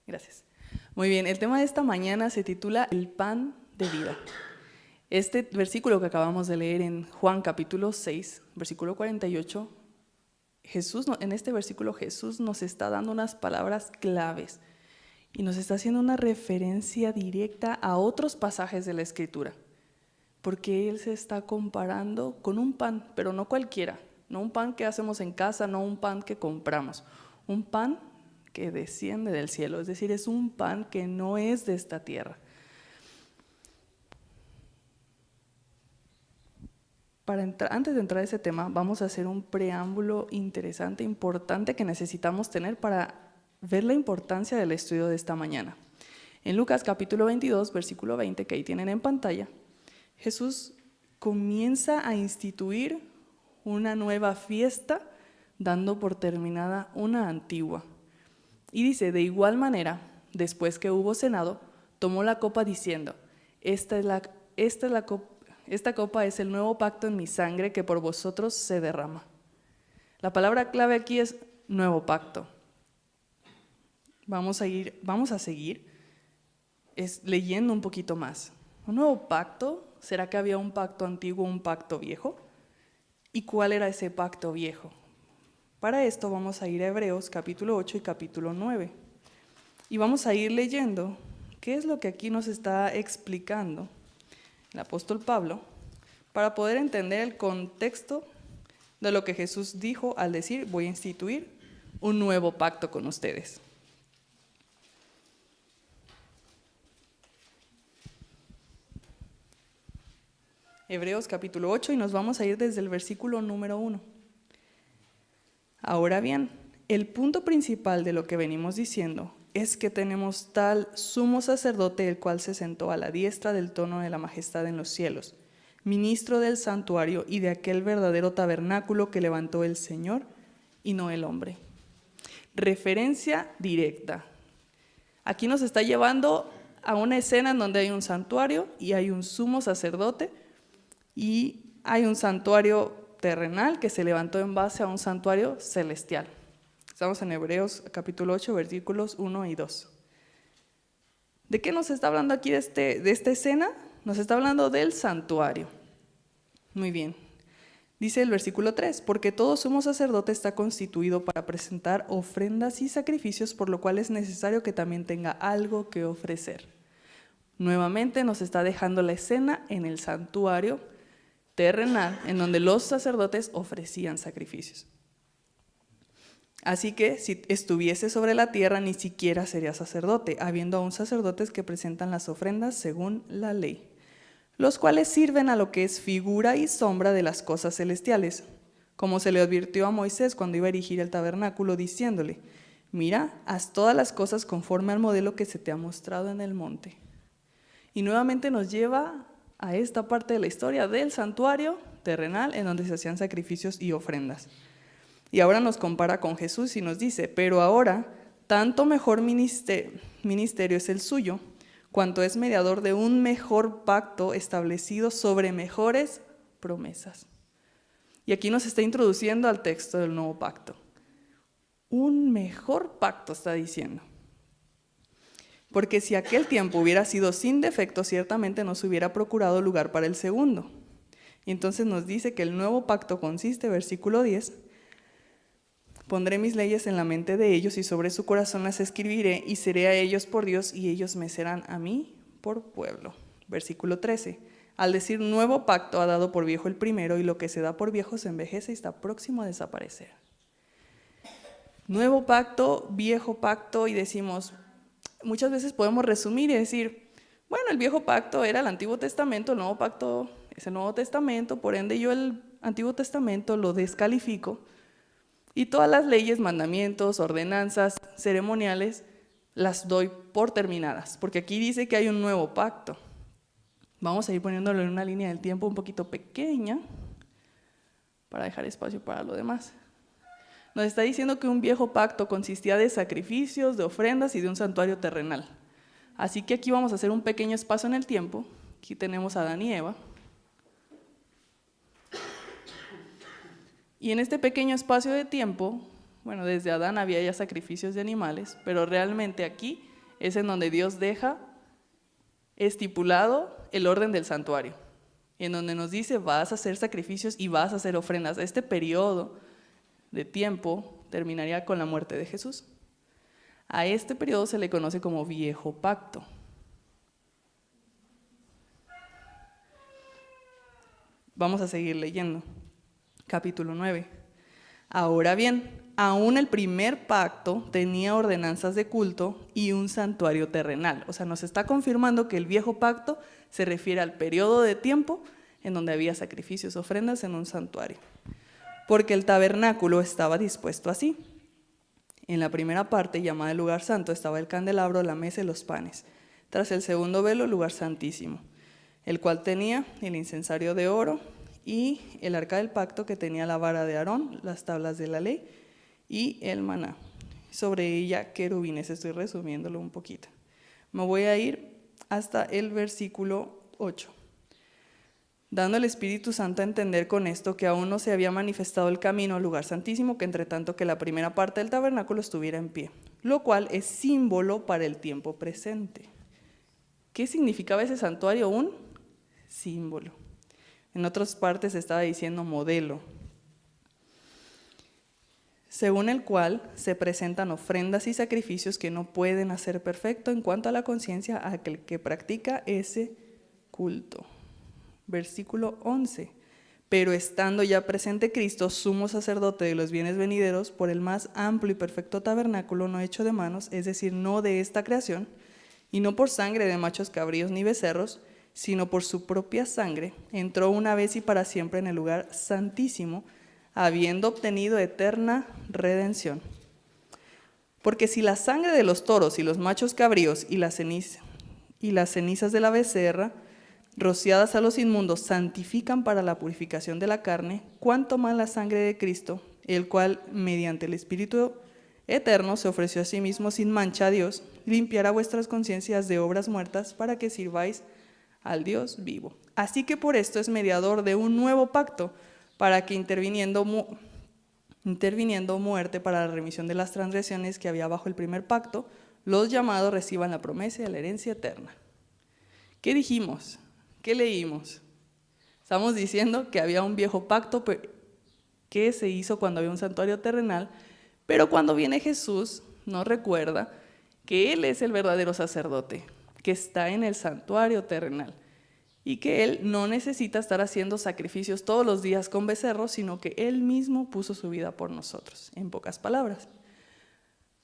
Gracias. Muy bien, el tema de esta mañana se titula El pan de vida. Este versículo que acabamos de leer en Juan capítulo 6, versículo 48, en este versículo Jesús nos está dando unas palabras claves y nos está haciendo una referencia directa a otros pasajes de la Escritura, porque Él se está comparando con un pan, pero no cualquiera, no un pan que hacemos en casa, no un pan que compramos, un pan que desciende del cielo, es decir, es un pan que no es de esta tierra. Antes de entrar a ese tema, vamos a hacer un preámbulo interesante, importante, que necesitamos tener para ver la importancia del estudio de esta mañana. En Lucas capítulo 22, versículo 20, que ahí tienen en pantalla, Jesús comienza a instituir una nueva fiesta, dando por terminada una antigua. Y dice, de igual manera, después que hubo cenado, tomó la copa diciendo, esta copa es el nuevo pacto en mi sangre que por vosotros se derrama. La palabra clave aquí es nuevo pacto. Vamos a seguir leyendo un poquito más. ¿Un nuevo pacto? ¿Será que había un pacto antiguo, un pacto viejo? ¿Y cuál era ese pacto viejo? Para esto vamos a ir a Hebreos capítulo 8 y capítulo 9. Y vamos a ir leyendo qué es lo que aquí nos está explicando el apóstol Pablo, para poder entender el contexto de lo que Jesús dijo al decir, voy a instituir un nuevo pacto con ustedes. Hebreos capítulo 8 y nos vamos a ir desde el versículo número 1. Ahora bien, el punto principal de lo que venimos diciendo es que tenemos tal sumo sacerdote, el cual se sentó a la diestra del trono de la majestad en los cielos, ministro del santuario y de aquel verdadero tabernáculo que levantó el Señor y no el hombre. Referencia directa. Aquí nos está llevando a una escena en donde hay un santuario y hay un sumo sacerdote y hay un santuario terrenal que se levantó en base a un santuario celestial. Estamos en Hebreos capítulo 8, versículos 1 y 2. ¿De qué nos está hablando aquí de esta escena? Nos está hablando del santuario. Muy bien. Dice el versículo 3, porque todo sumo sacerdote está constituido para presentar ofrendas y sacrificios, por lo cual es necesario que también tenga algo que ofrecer. Nuevamente nos está dejando la escena en el santuario terrenal, en donde los sacerdotes ofrecían sacrificios. Así que si estuviese sobre la tierra, ni siquiera sería sacerdote, habiendo aún sacerdotes que presentan las ofrendas según la ley, los cuales sirven a lo que es figura y sombra de las cosas celestiales, como se le advirtió a Moisés cuando iba a erigir el tabernáculo, diciéndole, mira, haz todas las cosas conforme al modelo que se te ha mostrado en el monte. Y nuevamente nos lleva a esta parte de la historia del santuario terrenal, en donde se hacían sacrificios y ofrendas. Y ahora nos compara con Jesús y nos dice, pero ahora tanto mejor ministerio es el suyo, cuanto es mediador de un mejor pacto establecido sobre mejores promesas. Y aquí nos está introduciendo al texto del nuevo pacto. Un mejor pacto está diciendo. Porque si aquel tiempo hubiera sido sin defecto, ciertamente no se hubiera procurado lugar para el segundo. Y entonces nos dice que el nuevo pacto consiste, versículo 10, pondré mis leyes en la mente de ellos y sobre su corazón las escribiré y seré a ellos por Dios y ellos me serán a mí por pueblo. Versículo 13. Al decir nuevo pacto ha dado por viejo el primero y lo que se da por viejo se envejece y está próximo a desaparecer. Nuevo pacto, viejo pacto y decimos, muchas veces podemos resumir y decir, bueno, el viejo pacto era el Antiguo Testamento, el nuevo pacto es el Nuevo Testamento, por ende yo el Antiguo Testamento lo descalifico. Y todas las leyes, mandamientos, ordenanzas, ceremoniales, las doy por terminadas, porque aquí dice que hay un nuevo pacto. Vamos a ir poniéndolo en una línea del tiempo un poquito pequeña, para dejar espacio para lo demás. Nos está diciendo que un viejo pacto consistía de sacrificios, de ofrendas y de un santuario terrenal. Así que aquí vamos a hacer un pequeño espacio en el tiempo. Aquí tenemos a Adán y Eva. Y en este pequeño espacio de tiempo, bueno, desde Adán había ya sacrificios de animales, pero realmente aquí es en donde Dios deja estipulado el orden del santuario, en donde nos dice vas a hacer sacrificios y vas a hacer ofrendas. Este periodo de tiempo terminaría con la muerte de Jesús. A este periodo se le conoce como Viejo Pacto. Vamos a seguir leyendo. Capítulo 9. Ahora bien, aún el primer pacto tenía ordenanzas de culto y un santuario terrenal. O sea, nos está confirmando que el viejo pacto se refiere al periodo de tiempo en donde había sacrificios, ofrendas en un santuario. Porque el tabernáculo estaba dispuesto así. En la primera parte, llamada el lugar santo, estaba el candelabro, la mesa y los panes. Tras el segundo velo, el lugar santísimo, el cual tenía el incensario de oro y el arca del pacto, que tenía la vara de Aarón, las tablas de la ley y el maná. Sobre ella querubines. Estoy resumiéndolo un poquito. Me voy a ir hasta el versículo 8. Dando el Espíritu Santo a entender con esto que aún no se había manifestado el camino al lugar santísimo, que entre tanto que la primera parte del tabernáculo estuviera en pie, lo cual es símbolo para el tiempo presente. ¿Qué significaba ese santuario? Un símbolo. En otras partes estaba diciendo modelo, según el cual se presentan ofrendas y sacrificios que no pueden hacer perfecto en cuanto a la conciencia a aquel que practica ese culto. Versículo 11. Pero estando ya presente Cristo, sumo sacerdote de los bienes venideros, por el más amplio y perfecto tabernáculo no hecho de manos, es decir, no de esta creación, y no por sangre de machos cabríos ni becerros, sino por su propia sangre, entró una vez y para siempre en el lugar santísimo, habiendo obtenido eterna redención. Porque si la sangre de los toros y los machos cabríos y las cenizas de la becerra, rociadas a los inmundos, santifican para la purificación de la carne, cuánto más la sangre de Cristo, el cual, mediante el Espíritu eterno, se ofreció a sí mismo sin mancha a Dios, limpiará vuestras conciencias de obras muertas para que sirváis al Dios vivo. Así que por esto es mediador de un nuevo pacto, para que interviniendo muerte para la remisión de las transgresiones que había bajo el primer pacto, los llamados reciban la promesa de la herencia eterna. ¿Qué dijimos? ¿Qué leímos? Estamos diciendo que había un viejo pacto que se hizo cuando había un santuario terrenal, pero cuando viene Jesús nos recuerda que Él es el verdadero sacerdote, que está en el santuario terrenal y que Él no necesita estar haciendo sacrificios todos los días con becerros, sino que Él mismo puso su vida por nosotros, en pocas palabras.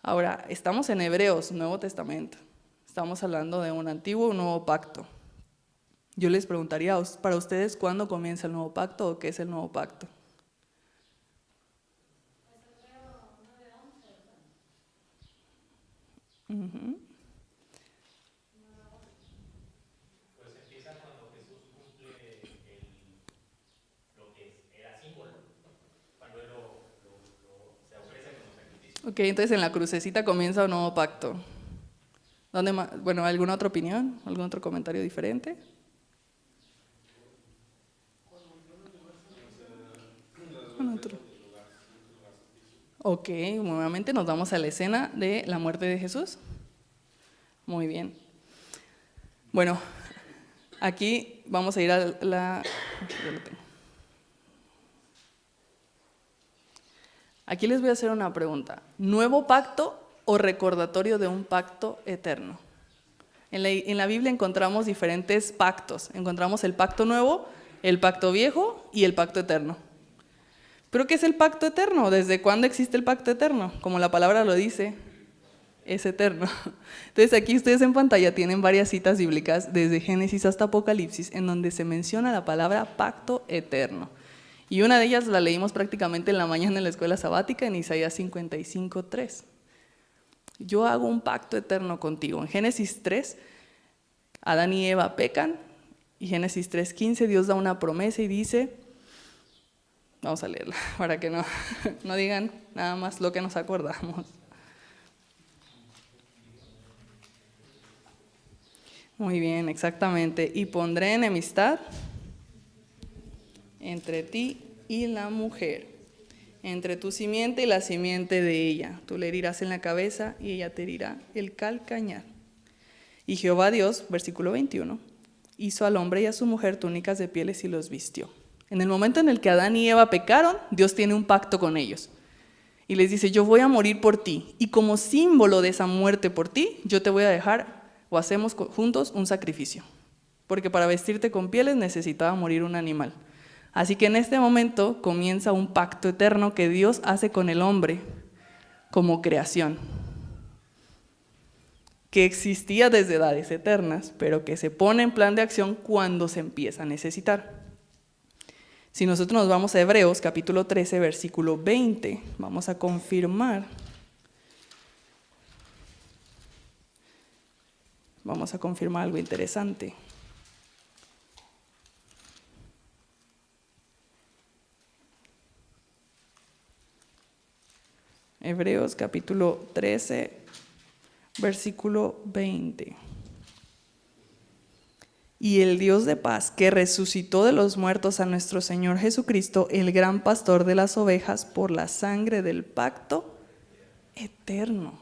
Ahora, estamos en Hebreos, Nuevo Testamento. Estamos hablando de un antiguo o un nuevo pacto. Yo les preguntaría para ustedes, ¿cuándo comienza el nuevo pacto o qué es el nuevo pacto? Uh-huh. Pues empieza cuando Jesús cumple lo que era símbolo, cuando Él se ofrece como sacrificio. Ok, entonces en la crucecita comienza un nuevo pacto. Bueno, ¿alguna otra opinión? ¿Algún otro comentario diferente? Ok, nuevamente nos vamos a la escena de la muerte de Jesús. Muy bien. Bueno, aquí vamos a ir a la... Aquí les voy a hacer una pregunta. ¿Nuevo pacto o recordatorio de un pacto eterno? En la Biblia encontramos diferentes pactos. Encontramos el pacto nuevo, el pacto viejo y el pacto eterno. ¿Pero qué es el pacto eterno? ¿Desde cuándo existe el pacto eterno? Como la palabra lo dice, es eterno. Entonces aquí ustedes en pantalla tienen varias citas bíblicas desde Génesis hasta Apocalipsis en donde se menciona la palabra pacto eterno. Y una de ellas la leímos prácticamente en la mañana en la escuela sabática en Isaías 55:3. Yo hago un pacto eterno contigo. En Génesis 3, Adán y Eva pecan y Génesis 3:15 Dios da una promesa y dice... Vamos a leerla para que no digan nada más lo que nos acordamos. Muy bien, exactamente. Y pondré enemistad entre ti y la mujer, entre tu simiente y la simiente de ella. Tú le herirás en la cabeza y ella te herirá el calcañar. Y Jehová Dios, versículo 21, hizo al hombre y a su mujer túnicas de pieles y los vistió. En el momento en el que Adán y Eva pecaron, Dios tiene un pacto con ellos. Y les dice, yo voy a morir por ti. Y como símbolo de esa muerte por ti, yo te voy a dejar, o hacemos juntos, un sacrificio. Porque para vestirte con pieles necesitaba morir un animal. Así que en este momento comienza un pacto eterno que Dios hace con el hombre como creación, que existía desde edades eternas, pero que se pone en plan de acción cuando se empieza a necesitar. Si nosotros nos vamos a Hebreos, capítulo 13, versículo 20, vamos a confirmar. Vamos a confirmar algo interesante. Hebreos, capítulo 13, versículo 20. Y el Dios de paz, que resucitó de los muertos a nuestro Señor Jesucristo, el gran pastor de las ovejas, por la sangre del pacto eterno.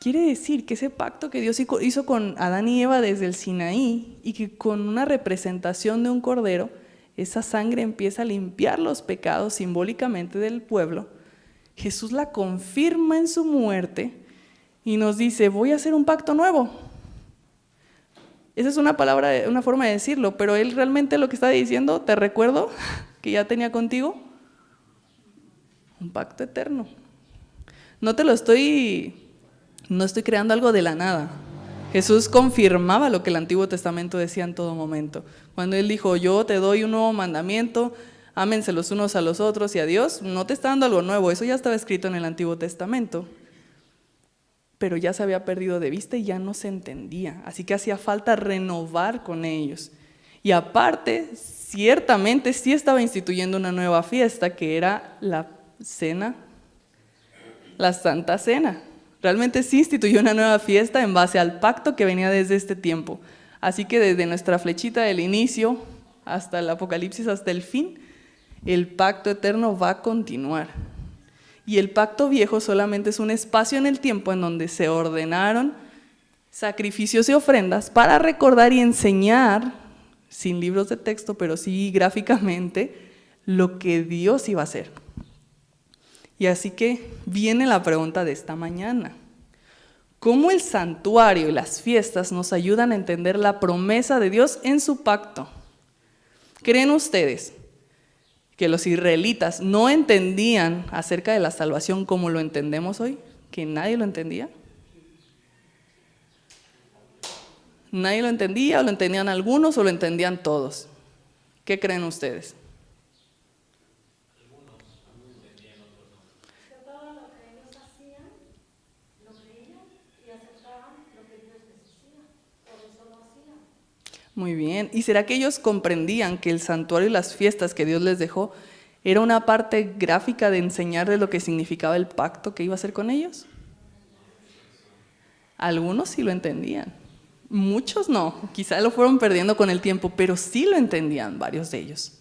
Quiere decir que ese pacto que Dios hizo con Adán y Eva desde el Sinaí, y que con una representación de un cordero, esa sangre empieza a limpiar los pecados simbólicamente del pueblo. Jesús la confirma en su muerte y nos dice, voy a hacer un pacto nuevo. Esa es una palabra, una forma de decirlo, pero él realmente lo que está diciendo, te recuerdo que ya tenía contigo un pacto eterno. No estoy creando algo de la nada. Jesús confirmaba lo que el Antiguo Testamento decía en todo momento. Cuando él dijo, yo te doy un nuevo mandamiento, ámense los unos a los otros y a Dios, no te está dando algo nuevo, eso ya estaba escrito en el Antiguo Testamento. Pero ya se había perdido de vista y ya no se entendía, así que hacía falta renovar con ellos. Y aparte, ciertamente sí estaba instituyendo una nueva fiesta, que era la cena, la Santa Cena. Realmente sí instituyó una nueva fiesta en base al pacto que venía desde este tiempo. Así que desde nuestra flechita del inicio hasta el Apocalipsis, hasta el fin, el pacto eterno va a continuar. Y el pacto viejo solamente es un espacio en el tiempo en donde se ordenaron sacrificios y ofrendas para recordar y enseñar, sin libros de texto, pero sí gráficamente, lo que Dios iba a hacer. Y así que viene la pregunta de esta mañana. ¿Cómo el santuario y las fiestas nos ayudan a entender la promesa de Dios en su pacto? ¿Creen ustedes que los israelitas no entendían acerca de la salvación como lo entendemos hoy? ¿Que nadie lo entendía? ¿Nadie lo entendía, o lo entendían algunos, o lo entendían todos? ¿Qué creen ustedes? Muy bien. ¿Y será que ellos comprendían que el santuario y las fiestas que Dios les dejó era una parte gráfica de enseñarles lo que significaba el pacto que iba a hacer con ellos? Algunos sí lo entendían, muchos no, quizá lo fueron perdiendo con el tiempo, pero sí lo entendían varios de ellos.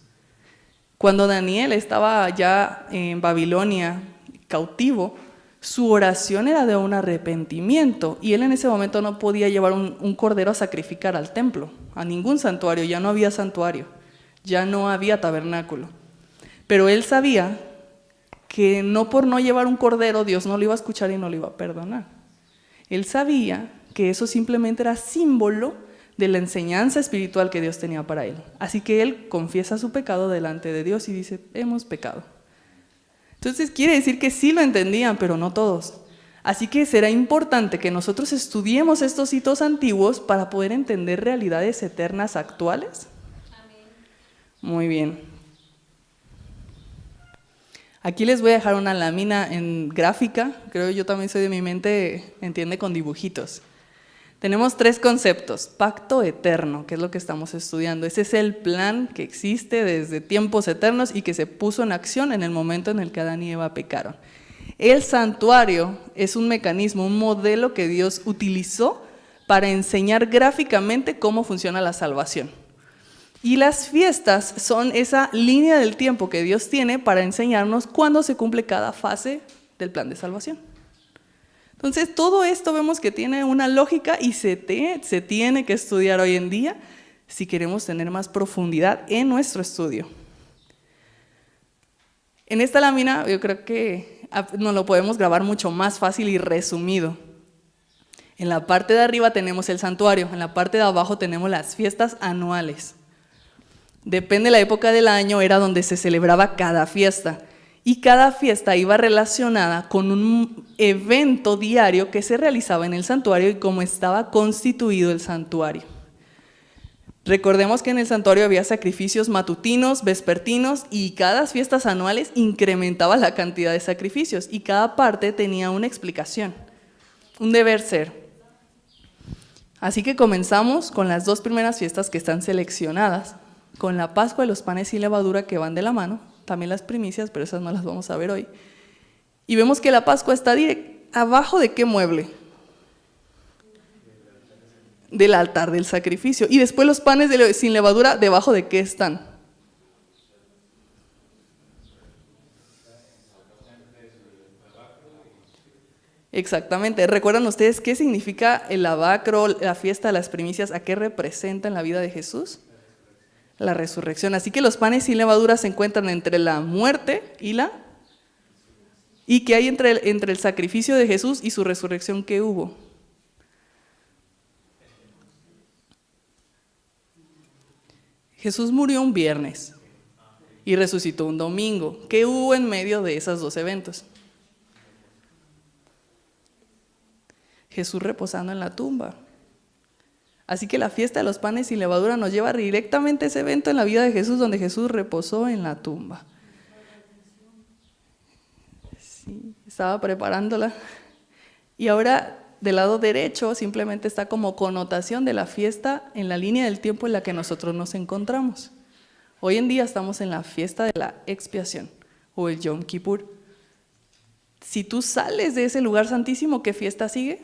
Cuando Daniel estaba ya en Babilonia cautivo, su oración era de un arrepentimiento y él en ese momento no podía llevar un cordero a sacrificar al templo, a ningún santuario, ya no había santuario, ya no había tabernáculo. Pero él sabía que no por no llevar un cordero Dios no lo iba a escuchar y no lo iba a perdonar. Él sabía que eso simplemente era símbolo de la enseñanza espiritual que Dios tenía para él. Así que él confiesa su pecado delante de Dios y dice, hemos pecado. Entonces quiere decir que sí lo entendían, pero no todos. Así que será importante que nosotros estudiemos estos hitos antiguos para poder entender realidades eternas actuales. Amén. Muy bien. Aquí les voy a dejar una lámina en gráfica. Creo yo también soy de mi mente, entiende con dibujitos. Tenemos 3 conceptos. Pacto eterno, que es lo que estamos estudiando. Ese es el plan que existe desde tiempos eternos y que se puso en acción en el momento en el que Adán y Eva pecaron. El santuario es un mecanismo, un modelo que Dios utilizó para enseñar gráficamente cómo funciona la salvación. Y las fiestas son esa línea del tiempo que Dios tiene para enseñarnos cuándo se cumple cada fase del plan de salvación. Entonces, todo esto vemos que tiene una lógica y se tiene que estudiar hoy en día si queremos tener más profundidad en nuestro estudio. En esta lámina yo creo que nos lo podemos grabar mucho más fácil y resumido. En la parte de arriba tenemos el santuario, en la parte de abajo tenemos las fiestas anuales. Depende de la época del año, era donde se celebraba cada fiesta. Y cada fiesta iba relacionada con un evento diario que se realizaba en el santuario y cómo estaba constituido el santuario. Recordemos que en el santuario había sacrificios matutinos, vespertinos y cada fiestas anuales incrementaba la cantidad de sacrificios y cada parte tenía una explicación, un deber ser. Así que comenzamos con las dos primeras fiestas que están seleccionadas, con la Pascua y los panes sin levadura que van de la mano, también las primicias, pero esas no las vamos a ver hoy. Y vemos que la Pascua está abajo de ¿qué mueble? Del altar del sacrificio. Y después los panes sin levadura, ¿debajo de qué están? Exactamente. ¿Recuerdan ustedes qué significa el lavacro, la fiesta de las primicias? ¿A qué representa en la vida de Jesús? La resurrección. Así que los panes sin levadura se encuentran entre la muerte y que hay entre el sacrificio de Jesús y su resurrección que hubo. Jesús murió un viernes y resucitó un domingo. ¿Qué hubo en medio de esos dos eventos? Jesús reposando en la tumba. Así que la fiesta de los panes sin levadura nos lleva directamente a ese evento en la vida de Jesús, donde Jesús reposó en la tumba. Sí, estaba preparándola. Y ahora, del lado derecho, simplemente está como connotación de la fiesta en la línea del tiempo en la que nosotros nos encontramos. Hoy en día estamos en la fiesta de la expiación, o el Yom Kippur. Si tú sales de ese lugar santísimo, ¿qué fiesta sigue?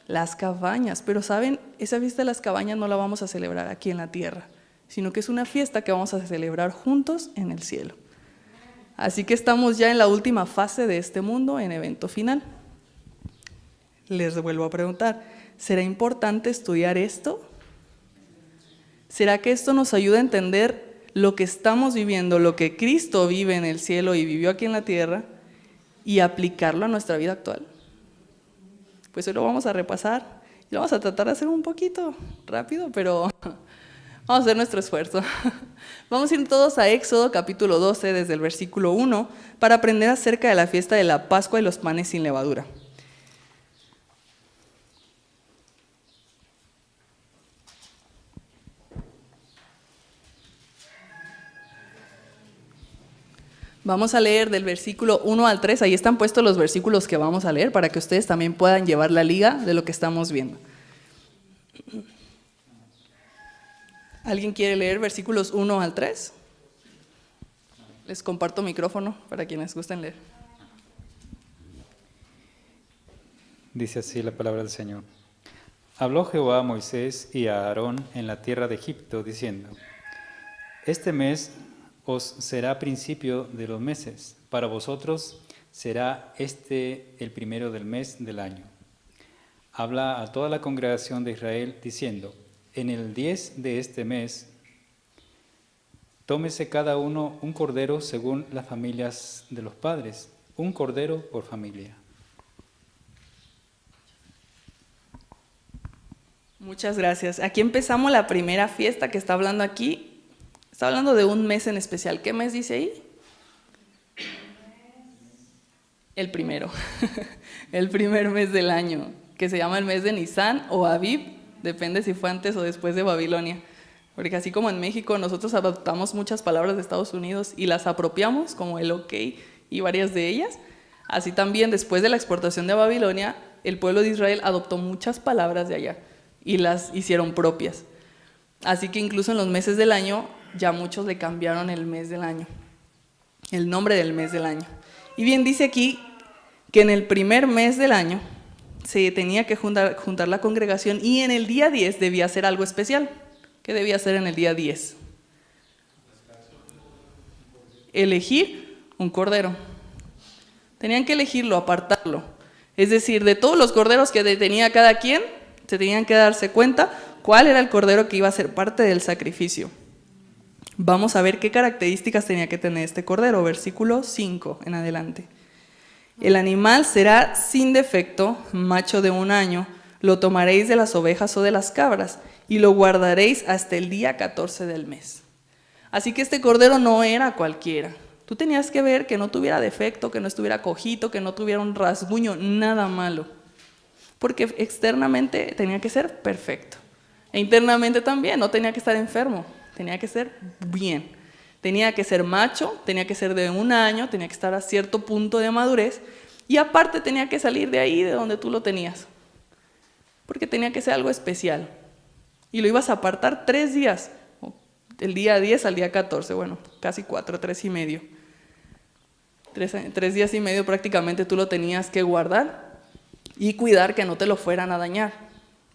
Las cabañas, pero saben, esa fiesta de las cabañas no la vamos a celebrar aquí en la tierra, sino que es una fiesta que vamos a celebrar juntos en el cielo. Así que estamos ya en la última fase de este mundo, en evento final. Les vuelvo a preguntar, ¿será importante estudiar esto? ¿Será que esto nos ayuda a entender lo que estamos viviendo, lo que Cristo vive en el cielo y vivió aquí en la tierra, y aplicarlo a nuestra vida actual? Pues hoy lo vamos a repasar y lo vamos a tratar de hacer un poquito rápido, pero vamos a hacer nuestro esfuerzo. Vamos a ir todos a Éxodo capítulo 12, desde el versículo 1, para aprender acerca de la fiesta de la Pascua y los panes sin levadura. Vamos a leer del versículo 1 al 3, ahí están puestos los versículos que vamos a leer para que ustedes también puedan llevar la liga de lo que estamos viendo. ¿Alguien quiere leer versículos 1 al 3? Les comparto micrófono para quienes gusten leer. Dice así la palabra del Señor. Habló Jehová a Moisés y a Aarón en la tierra de Egipto, diciendo: Este mes os será principio de los meses, para vosotros será este el primero del mes del año. Habla a toda la congregación de Israel, diciendo: En el 10 de este mes, tómese cada uno un cordero según las familias de los padres, un cordero por familia. Muchas gracias. Aquí empezamos la primera fiesta que está hablando aquí. Está hablando de un mes en especial. ¿Qué mes dice ahí? El primero. El primer mes del año, que se llama el mes de Nisan o Abib, depende si fue antes o después de Babilonia. Porque así como en México nosotros adoptamos muchas palabras de Estados Unidos y las apropiamos, como el ok y varias de ellas, así también después de la exportación de Babilonia, el pueblo de Israel adoptó muchas palabras de allá y las hicieron propias. Así que incluso en los meses del año, ya muchos le cambiaron el mes del año, el nombre del mes del año. Y bien, dice aquí que en el primer mes del año se tenía que juntar la congregación y en el día 10 debía hacer algo especial. ¿Qué debía hacer en el día 10? Elegir un cordero. Tenían que elegirlo, apartarlo. Es decir, de todos los corderos que tenía cada quien, se tenían que darse cuenta cuál era el cordero que iba a ser parte del sacrificio. Vamos a ver qué características tenía que tener este cordero, versículo 5 en adelante. El animal será sin defecto, macho de 1 año, lo tomaréis de las ovejas o de las cabras, y lo guardaréis hasta el día 14 del mes. Así que este cordero no era cualquiera. Tú tenías que ver que no tuviera defecto, que no estuviera cojito, que no tuviera un rasguño, nada malo. Porque externamente tenía que ser perfecto. E internamente también, no tenía que estar enfermo, tenía que ser bien. Tenía que ser macho, tenía que ser de 1 año, tenía que estar a cierto punto de madurez, y aparte tenía que salir de ahí, de donde tú lo tenías. Porque tenía que ser algo especial. Y lo ibas a apartar 3 días, del día 10 al día 14, bueno, casi 4, 3 y medio. 3 días y medio prácticamente tú lo tenías que guardar y cuidar que no te lo fueran a dañar.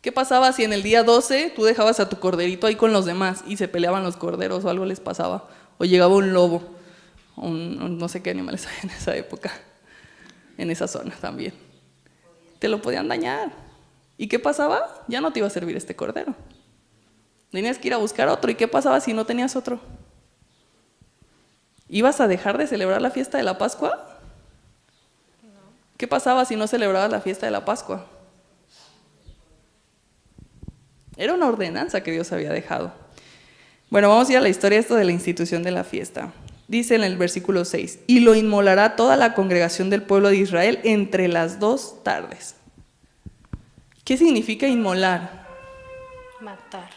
¿Qué pasaba si en el día 12 tú dejabas a tu corderito ahí con los demás y se peleaban los corderos o algo les pasaba? O llegaba un lobo, no sé qué animales hay en esa época, en esa zona también. Te lo podían dañar. ¿Y qué pasaba? Ya no te iba a servir este cordero. Tenías que ir a buscar otro. ¿Y qué pasaba si no tenías otro? ¿Ibas a dejar de celebrar la fiesta de la Pascua? ¿Qué pasaba si no celebrabas la fiesta de la Pascua? Era una ordenanza que Dios había dejado. Bueno, vamos a ir a la historia esto de la institución de la fiesta. Dice en el versículo 6, y lo inmolará toda la congregación del pueblo de Israel entre las 2 tardes. ¿Qué significa inmolar? Matar.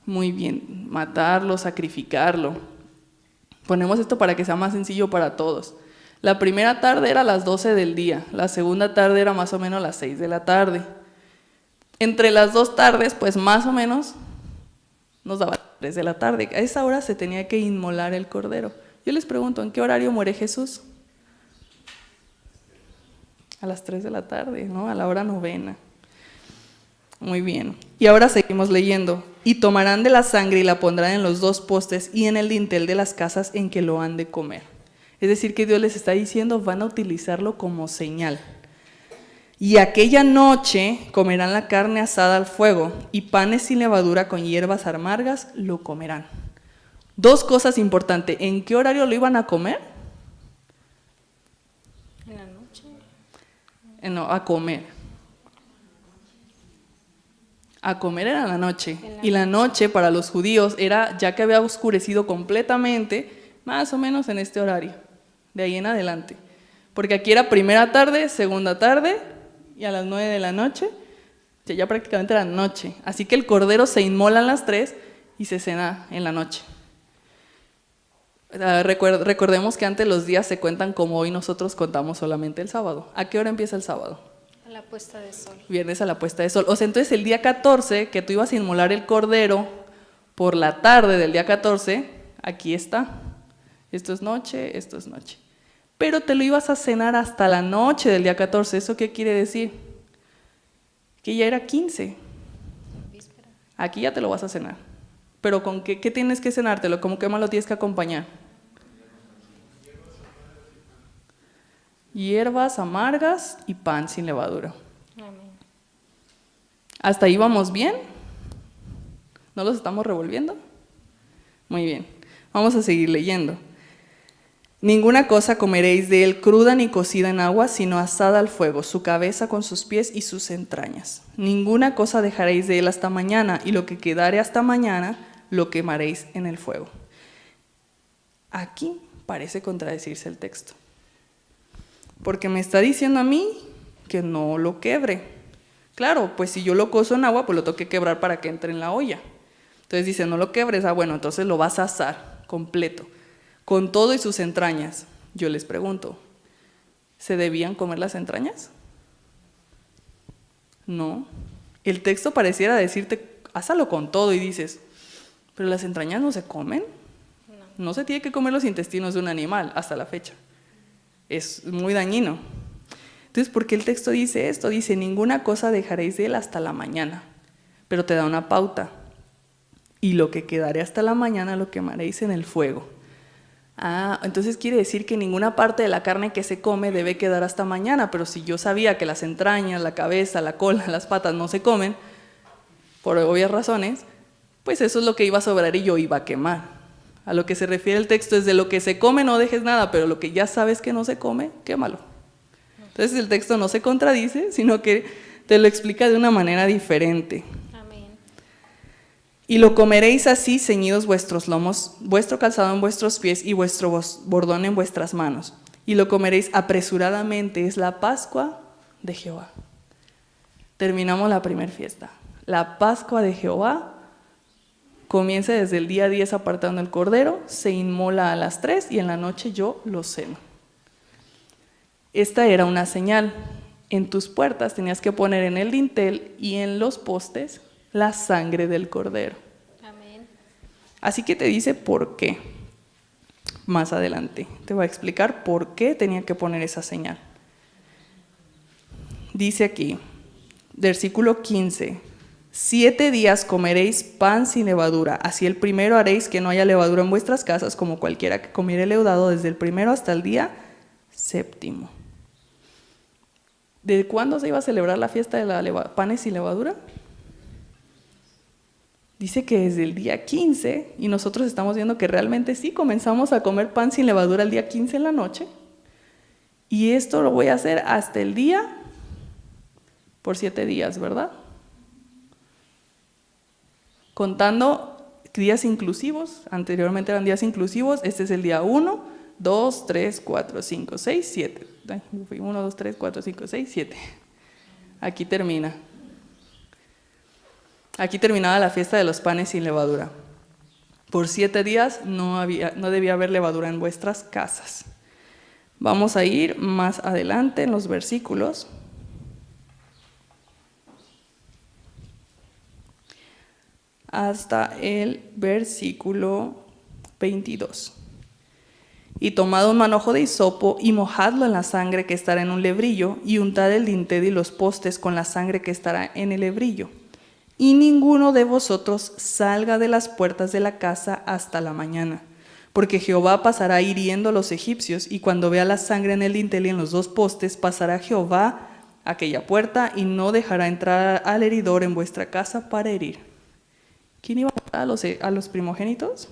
Muy bien, matarlo, sacrificarlo. Ponemos esto para que sea más sencillo para todos. La primera tarde era a las 12 del día, la segunda tarde era más o menos a las 6 de la tarde. Entre las 2 tardes, pues más o menos, nos daba 3 de la tarde. A esa hora se tenía que inmolar el cordero. Yo les pregunto, ¿en qué horario muere Jesús? A las 3 de la tarde, ¿no? A la hora novena. Muy bien. Y ahora seguimos leyendo. Y tomarán de la sangre y la pondrán en los 2 postes y en el dintel de las casas en que lo han de comer. Es decir, que Dios les está diciendo, van a utilizarlo como señal. Y aquella noche comerán la carne asada al fuego, y panes sin levadura con hierbas amargas lo comerán. 2 cosas importantes. ¿En qué horario lo iban a comer? En la noche. No, a comer. A comer era la noche. Y la noche para los judíos era, ya que había oscurecido completamente, más o menos en este horario, de ahí en adelante. Porque aquí era primera tarde, segunda tarde, y a las 9 de la noche, ya prácticamente era noche. Así que el cordero se inmola a las 3 y se cena en la noche. Recordemos que antes los días se cuentan como hoy nosotros contamos solamente el sábado. ¿A qué hora empieza el sábado? A la puesta de sol. Viernes a la puesta de sol. O sea, entonces el día 14, que tú ibas a inmolar el cordero por la tarde del día 14, aquí está. Esto es noche, esto es noche. Pero te lo ibas a cenar hasta la noche del día 14. ¿Eso qué quiere decir? Que ya era 15. Víspera. Aquí ya te lo vas a cenar. Pero ¿con qué tienes que cenártelo? ¿Cómo qué más lo tienes que acompañar? Hierbas amargas y pan sin levadura. Amén. ¿Hasta ahí vamos bien? ¿No los estamos revolviendo? Muy bien. Vamos a seguir leyendo. Ninguna cosa comeréis de él cruda ni cocida en agua, sino asada al fuego, su cabeza con sus pies y sus entrañas. Ninguna cosa dejaréis de él hasta mañana, y lo que quedare hasta mañana lo quemaréis en el fuego. Aquí parece contradecirse el texto. Porque me está diciendo a mí que no lo quebre. Claro, pues si yo lo cozo en agua, pues lo tengo que quebrar para que entre en la olla. Entonces dice, no lo quebres. Bueno, entonces lo vas a asar completo, con todo y sus entrañas. Yo les pregunto, ¿se debían comer las entrañas? No. El texto pareciera decirte, házalo con todo, y dices, pero las entrañas no se comen. No se tiene que comer los intestinos de un animal hasta la fecha. Es muy dañino. Entonces, ¿por qué el texto dice esto? Dice, ninguna cosa dejaréis de él hasta la mañana. Pero te da una pauta. Y lo que quedare hasta la mañana lo quemaréis en el fuego. Ah, entonces quiere decir que ninguna parte de la carne que se come debe quedar hasta mañana, pero si yo sabía que las entrañas, la cabeza, la cola, las patas no se comen, por obvias razones, pues eso es lo que iba a sobrar y yo iba a quemar. A lo que se refiere el texto es de lo que se come no dejes nada, pero lo que ya sabes que no se come, quémalo. Entonces el texto no se contradice, sino que te lo explica de una manera diferente. Amén. Y lo comeréis así, ceñidos vuestros lomos, vuestro calzado en vuestros pies y vuestro bordón en vuestras manos. Y lo comeréis apresuradamente, es la Pascua de Jehová. Terminamos la primera fiesta. La Pascua de Jehová comienza desde el día 10 apartando el cordero, se inmola a las 3 y en la noche yo lo ceno. Esta era una señal. En tus puertas tenías que poner en el dintel y en los postes la sangre del cordero. Amén. Así que te dice por qué. Más adelante te voy a explicar por qué tenía que poner esa señal. Dice aquí, versículo 15, 7 días comeréis pan sin levadura, así el primero haréis que no haya levadura en vuestras casas, como cualquiera que comiere leudado desde el primero hasta el día 7. ¿De cuándo se iba a celebrar la fiesta de la panes sin levadura? Dice que desde el día 15, y nosotros estamos viendo que realmente sí comenzamos a comer pan sin levadura el día 15 en la noche, y esto lo voy a hacer hasta el día, por 7 días, ¿verdad? Contando días inclusivos, anteriormente eran días inclusivos, este es el día 1, 2, 3, 4, 5, 6, 7. 1, 2, 3, 4, 5, 6, 7. Aquí termina. Aquí terminaba la fiesta de los panes sin levadura. Por 7 días no debía haber levadura en vuestras casas. Vamos a ir más adelante en los versículos. Hasta el versículo 22. Y tomad un manojo de hisopo y mojadlo en la sangre que estará en un lebrillo, y untad el dintel y los postes con la sangre que estará en el lebrillo. Y ninguno de vosotros salga de las puertas de la casa hasta la mañana, porque Jehová pasará hiriendo a los egipcios, y cuando vea la sangre en el dintel y en los 2 postes, pasará Jehová a aquella puerta, y no dejará entrar al heridor en vuestra casa para herir. ¿Quién iba a matar a los primogénitos?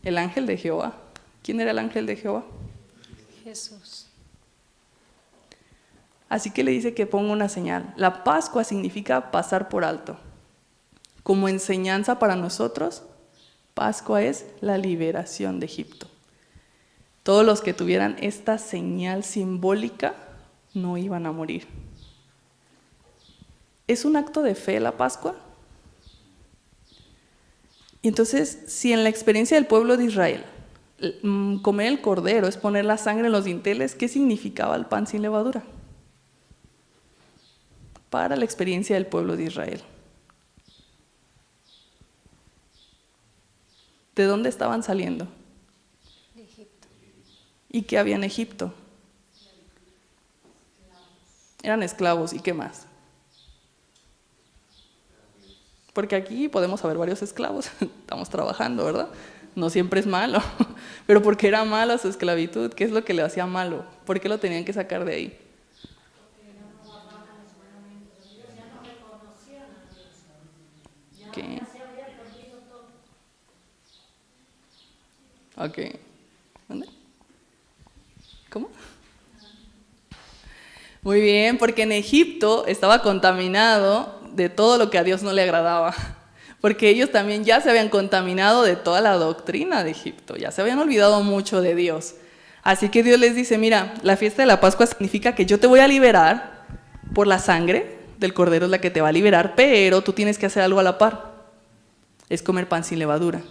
El ángel de Jehová. ¿Quién era el ángel de Jehová? Jesús. Así que le dice que ponga una señal. La Pascua significa pasar por alto. Como enseñanza para nosotros, Pascua es la liberación de Egipto. Todos los que tuvieran esta señal simbólica no iban a morir. ¿Es un acto de fe la Pascua? Y entonces, si en la experiencia del pueblo de Israel, comer el cordero es poner la sangre en los dinteles, ¿qué significaba el pan sin levadura? Para la experiencia del pueblo de Israel. ¿De dónde estaban saliendo? De Egipto. ¿Y qué había en Egipto? Eran esclavos. ¿Y qué más? Porque aquí podemos haber varios esclavos, estamos trabajando, ¿verdad? No siempre es malo, pero ¿por qué era mala su esclavitud? ¿Qué es lo que le hacía malo? ¿Por qué lo tenían que sacar de ahí? ¿Qué? Ok. ¿Dónde? ¿Cómo? Muy bien, porque en Egipto estaba contaminado de todo lo que a Dios no le agradaba, porque ellos también ya se habían contaminado de toda la doctrina de Egipto, ya se habían olvidado mucho de Dios. Así que Dios les dice, mira, la fiesta de la Pascua significa que yo te voy a liberar por la sangre del cordero, es la que te va a liberar, pero tú tienes que hacer algo a la par, es comer pan sin levadura.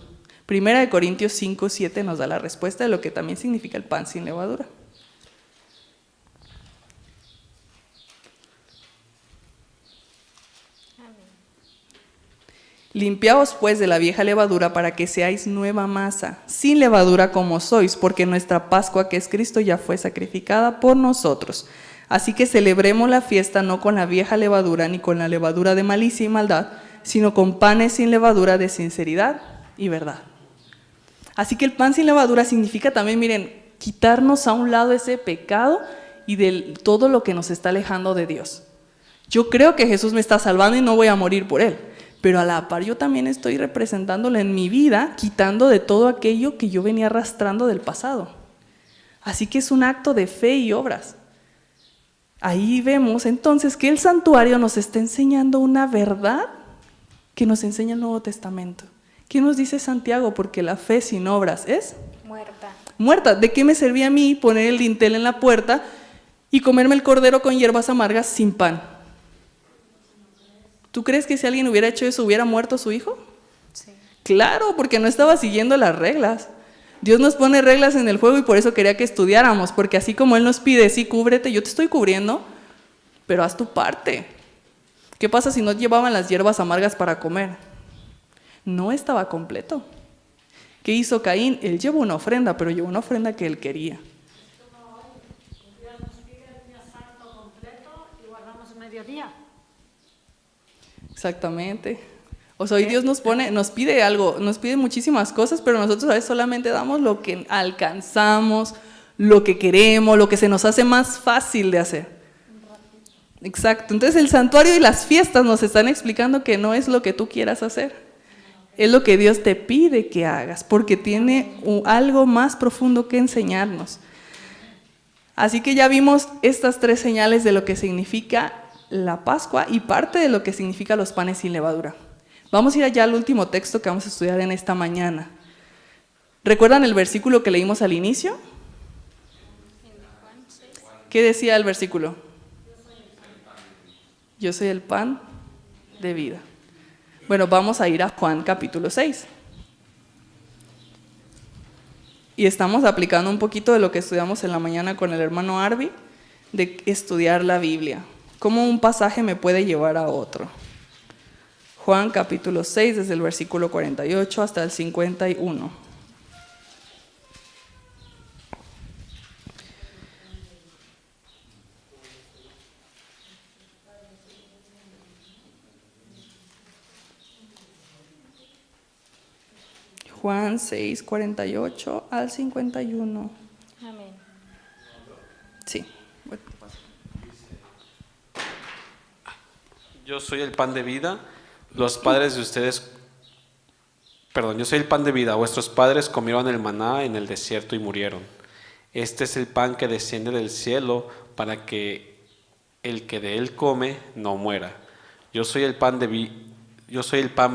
1 Corintios 5, 7 nos da la respuesta de lo que también significa el pan sin levadura. Limpiaos pues de la vieja levadura para que seáis nueva masa, sin levadura como sois, porque nuestra Pascua, que es Cristo, ya fue sacrificada por nosotros. Así que celebremos la fiesta no con la vieja levadura, ni con la levadura de malicia y maldad, sino con panes sin levadura de sinceridad y verdad. Así que el pan sin levadura significa también, miren, quitarnos a un lado ese pecado y de todo lo que nos está alejando de Dios. Yo creo que Jesús me está salvando y no voy a morir por Él, pero a la par yo también estoy representándolo en mi vida, quitando de todo aquello que yo venía arrastrando del pasado. Así que es un acto de fe y obras. Ahí vemos entonces que el santuario nos está enseñando una verdad que nos enseña el Nuevo Testamento. ¿Qué nos dice Santiago? Porque la fe sin obras es Muerta. muerta. ¿De qué me servía a mí poner el dintel en la puerta y comerme el cordero con hierbas amargas sin pan? ¿Tú crees que si alguien hubiera hecho eso hubiera muerto su hijo? Sí. Claro, porque no estaba siguiendo las reglas. Dios nos pone reglas en el juego y por eso quería que estudiáramos, porque así como Él nos pide, sí, cúbrete, yo te estoy cubriendo, pero haz tu parte. ¿Qué pasa si no llevaban las hierbas amargas para comer? No estaba completo. ¿Qué hizo Caín? Él llevó una ofrenda, pero llevó una ofrenda que él quería. Dios nos pide el día santo completo y guardamos mediodía. Exactamente. O sea, hoy Dios nos pide algo, nos pide muchísimas cosas, pero nosotros a veces solamente damos lo que alcanzamos, lo que queremos, lo que se nos hace más fácil de hacer. Exacto. Entonces el santuario y las fiestas nos están explicando que no es lo que tú quieras hacer. Es lo que Dios te pide que hagas, porque tiene algo más profundo que enseñarnos. Así que ya vimos estas 3 señales de lo que significa la Pascua y parte de lo que significa los panes sin levadura. Vamos a ir allá al último texto que vamos a estudiar en esta mañana. ¿Recuerdan el versículo que leímos al inicio? ¿Qué decía el versículo? Yo soy el pan de vida. Bueno, vamos a ir a Juan capítulo 6. Y estamos aplicando un poquito de lo que estudiamos en la mañana con el hermano Arby, de estudiar la Biblia. ¿Cómo un pasaje me puede llevar a otro? Juan capítulo 6, desde el versículo 48 hasta el 51. Juan 6, 48 al 51. Amén. Sí. Bueno. Yo soy el pan de vida. Los padres de ustedes, yo soy el pan de vida. Vuestros padres comieron el maná en el desierto y murieron. Este es el pan que desciende del cielo para que el que de él come no muera. Yo soy el pan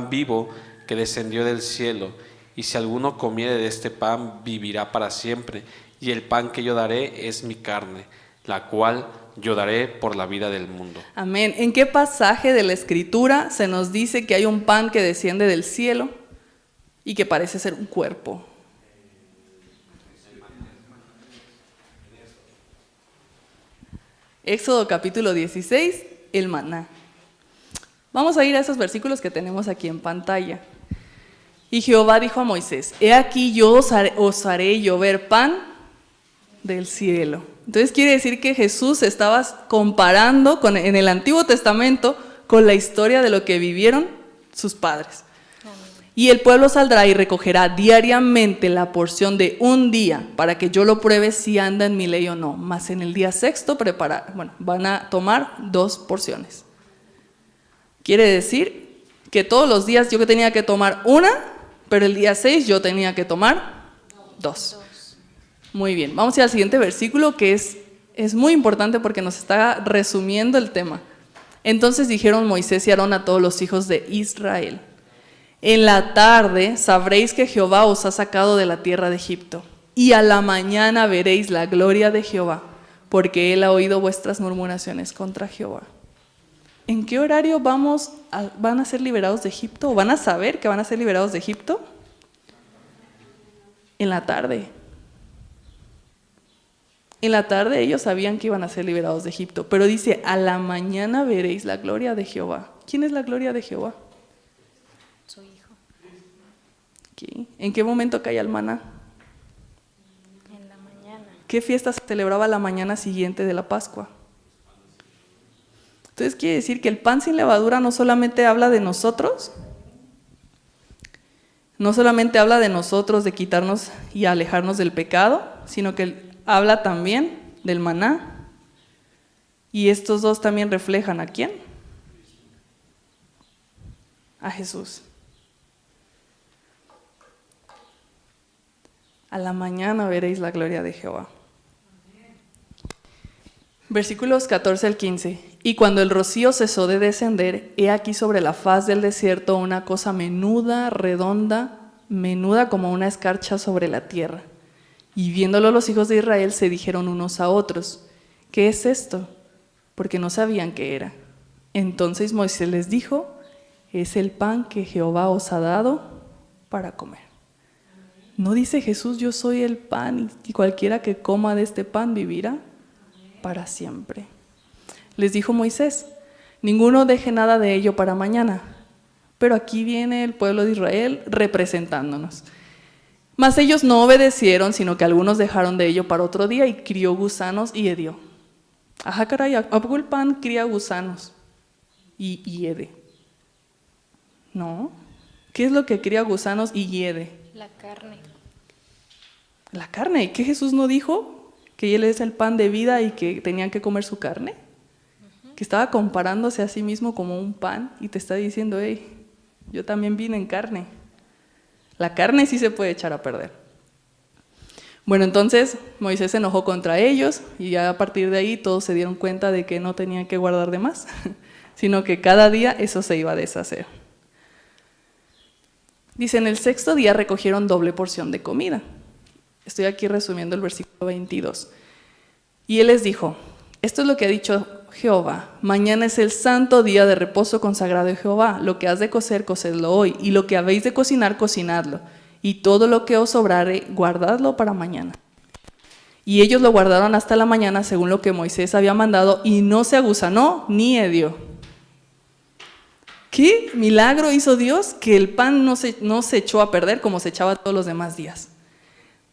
vivo que descendió del cielo. Y si alguno comiere de este pan, vivirá para siempre. Y el pan que yo daré es mi carne, la cual yo daré por la vida del mundo. Amén. ¿En qué pasaje de la Escritura se nos dice que hay un pan que desciende del cielo y que parece ser un cuerpo? Éxodo capítulo 16, el maná. Vamos a ir a esos versículos que tenemos aquí en pantalla. Y Jehová dijo a Moisés: he aquí yo os haré llover pan del cielo. Entonces quiere decir que Jesús estaba comparando en el Antiguo Testamento con la historia de lo que vivieron sus padres. Y el pueblo saldrá y recogerá diariamente la porción de un día para que yo lo pruebe si anda en mi ley o no. Mas en el día sexto van a tomar 2 porciones. Quiere decir que todos los días yo tenía que tomar una, pero el día 6 yo tenía que tomar 2. Muy bien, vamos a ir al siguiente versículo que es muy importante porque nos está resumiendo el tema. Entonces dijeron Moisés y Aarón a todos los hijos de Israel: en la tarde sabréis que Jehová os ha sacado de la tierra de Egipto, y a la mañana veréis la gloria de Jehová, porque él ha oído vuestras murmuraciones contra Jehová. ¿En qué horario van a ser liberados de Egipto? ¿O van a saber que van a ser liberados de Egipto? En la tarde. En la tarde ellos sabían que iban a ser liberados de Egipto, pero dice: a la mañana veréis la gloria de Jehová. ¿Quién es la gloria de Jehová? Su hijo. ¿Qué? ¿En qué momento cae el maná? En la mañana. ¿Qué fiesta se celebraba la mañana siguiente de la Pascua? Entonces quiere decir que el pan sin levadura no solamente habla de nosotros, no solamente habla de nosotros, de quitarnos y alejarnos del pecado, sino que habla también del maná. Y estos dos también reflejan ¿a quién? A Jesús. A la mañana veréis la gloria de Jehová. Versículos 14 al 15. Y cuando el rocío cesó de descender, he aquí sobre la faz del desierto una cosa menuda, redonda, menuda como una escarcha sobre la tierra. Y viéndolo los hijos de Israel se dijeron unos a otros, ¿qué es esto? Porque no sabían qué era. Entonces Moisés les dijo, es el pan que Jehová os ha dado para comer. ¿No dice Jesús, yo soy el pan y cualquiera que coma de este pan vivirá para siempre? Les dijo Moisés, ninguno deje nada de ello para mañana. Pero aquí viene el pueblo de Israel representándonos. Mas ellos no obedecieron, sino que algunos dejaron de ello para otro día y crió gusanos y hedió. Ajá, caray, ¿a poco el pan cría gusanos y hiede? No. ¿Qué es lo que cría gusanos y hiede? La carne. La carne. ¿Qué Jesús no dijo? Que Él es el pan de vida y que tenían que comer su carne. Que estaba comparándose a sí mismo como un pan y te está diciendo, hey, yo también vine en carne. La carne sí se puede echar a perder. Bueno, entonces Moisés se enojó contra ellos y ya a partir de ahí todos se dieron cuenta de que no tenían que guardar de más, sino que cada día eso se iba a deshacer. Dice, en el sexto día recogieron doble porción de comida. Estoy aquí resumiendo el versículo 22. Y él les dijo, esto es lo que ha dicho Jehová, mañana es el santo día de reposo consagrado a Jehová, lo que has de cocer, cocedlo hoy, y lo que habéis de cocinar, cocinadlo, y todo lo que os sobrare, guardadlo para mañana. Y ellos lo guardaron hasta la mañana según lo que Moisés había mandado, y no se agusanó ni hedió. ¿Qué milagro hizo Dios? Que el pan no se echó a perder como se echaba todos los demás días.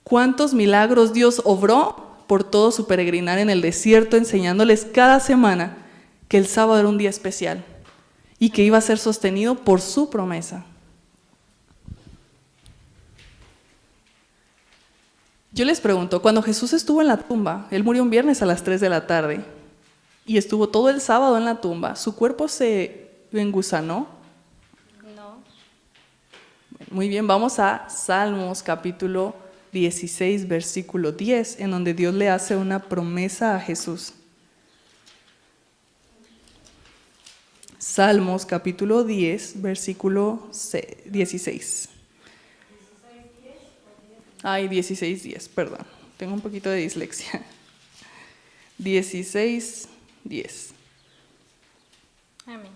¿Cuántos milagros Dios obró por todo su peregrinar en el desierto, enseñándoles cada semana que el sábado era un día especial y que iba a ser sostenido por su promesa? Yo les pregunto, cuando Jesús estuvo en la tumba, Él murió un viernes a las 3 de la tarde y estuvo todo el sábado en la tumba, ¿su cuerpo se engusanó? No. Muy bien, vamos a Salmos capítulo 16, versículo 10, en donde Dios le hace una promesa a Jesús. Salmos capítulo 10, versículo 16. Ay, 16, 10, perdón. Tengo un poquito de dislexia. 16, 10. Amén.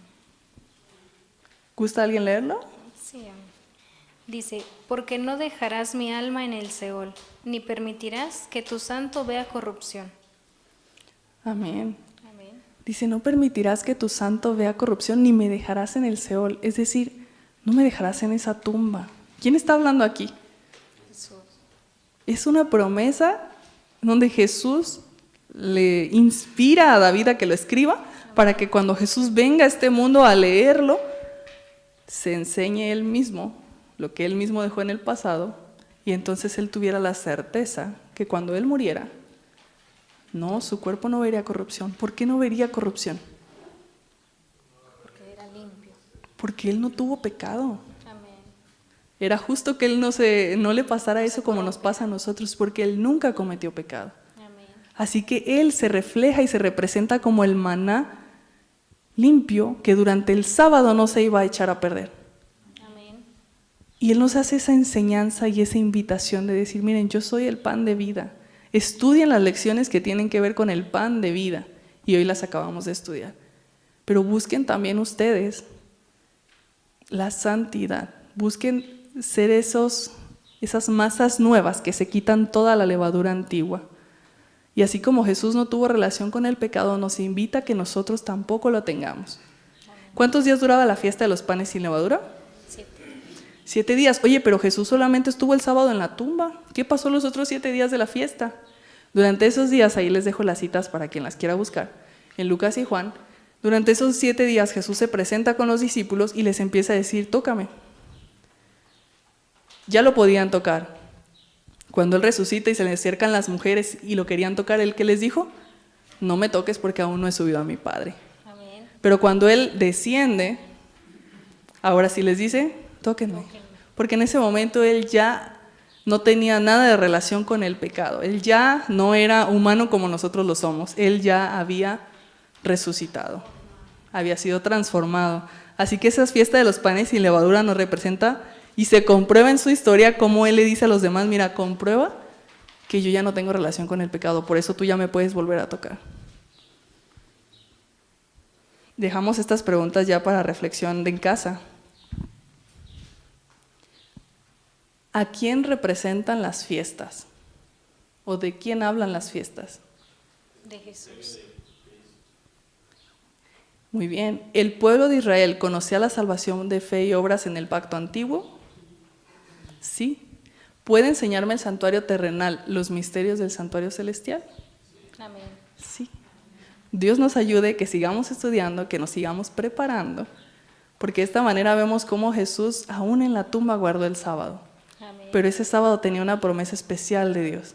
¿Gusta alguien leerlo? Sí, amén. Dice, porque no dejarás mi alma en el Seol, ni permitirás que tu santo vea corrupción. Amén. Amén. Dice, no permitirás que tu santo vea corrupción, ni me dejarás en el Seol. Es decir, no me dejarás en esa tumba. ¿Quién está hablando aquí? Jesús. Es una promesa donde Jesús le inspira a David a que lo escriba para que cuando Jesús venga a este mundo a leerlo, se enseñe él mismo lo que él mismo dejó en el pasado y entonces él tuviera la certeza que cuando él muriera, no, su cuerpo no vería corrupción. ¿Por qué no vería corrupción? Porque era limpio. Porque él no tuvo pecado. Amén. Era justo que él no le pasara eso como nos pasa a nosotros, porque él nunca cometió pecado. Amén. Así que él se refleja y se representa como el maná limpio que durante el sábado no se iba a echar a perder. Amén. Y él nos hace esa enseñanza y esa invitación de decir, miren, yo soy el pan de vida. Estudien las lecciones que tienen que ver con el pan de vida. Y hoy las acabamos de estudiar. Pero busquen también ustedes la santidad. Busquen ser esas masas nuevas que se quitan toda la levadura antigua. Y así como Jesús no tuvo relación con el pecado, nos invita a que nosotros tampoco lo tengamos. ¿Cuántos días duraba la fiesta de los panes sin levadura? 7. 7 días. Oye, pero Jesús solamente estuvo el sábado en la tumba. ¿Qué pasó los otros 7 días de la fiesta? Durante esos días, ahí les dejo las citas para quien las quiera buscar, en Lucas y Juan, Durante esos 7 días Jesús se presenta con los discípulos y les empieza a decir, tócame. Ya lo podían tocar. Cuando Él resucita y se le acercan las mujeres y lo querían tocar, ¿Él qué les dijo? No me toques porque aún no he subido a mi Padre. Amén. Pero cuando Él desciende, ahora sí les dice, tóquenme. Porque en ese momento Él ya no tenía nada de relación con el pecado. Él ya no era humano como nosotros lo somos. Él ya había resucitado, había sido transformado. Así que esa fiesta de los panes sin levadura nos representa y se comprueba en su historia cómo Él le dice a los demás, mira, comprueba que yo ya no tengo relación con el pecado, por eso tú ya me puedes volver a tocar. Dejamos estas preguntas ya para reflexión de en casa. ¿A quién representan las fiestas? ¿O de quién hablan las fiestas? De Jesús. Muy bien. ¿El pueblo de Israel conocía la salvación de fe y obras en el pacto antiguo? Sí. ¿Puede enseñarme el santuario terrenal los misterios del santuario celestial? Amén. Sí. Dios nos ayude que sigamos estudiando, que nos sigamos preparando, porque de esta manera vemos cómo Jesús aún en la tumba guardó el sábado. Amén. Pero ese sábado tenía una promesa especial de Dios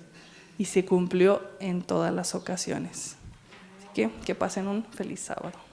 y se cumplió en todas las ocasiones. Así que pasen un feliz sábado.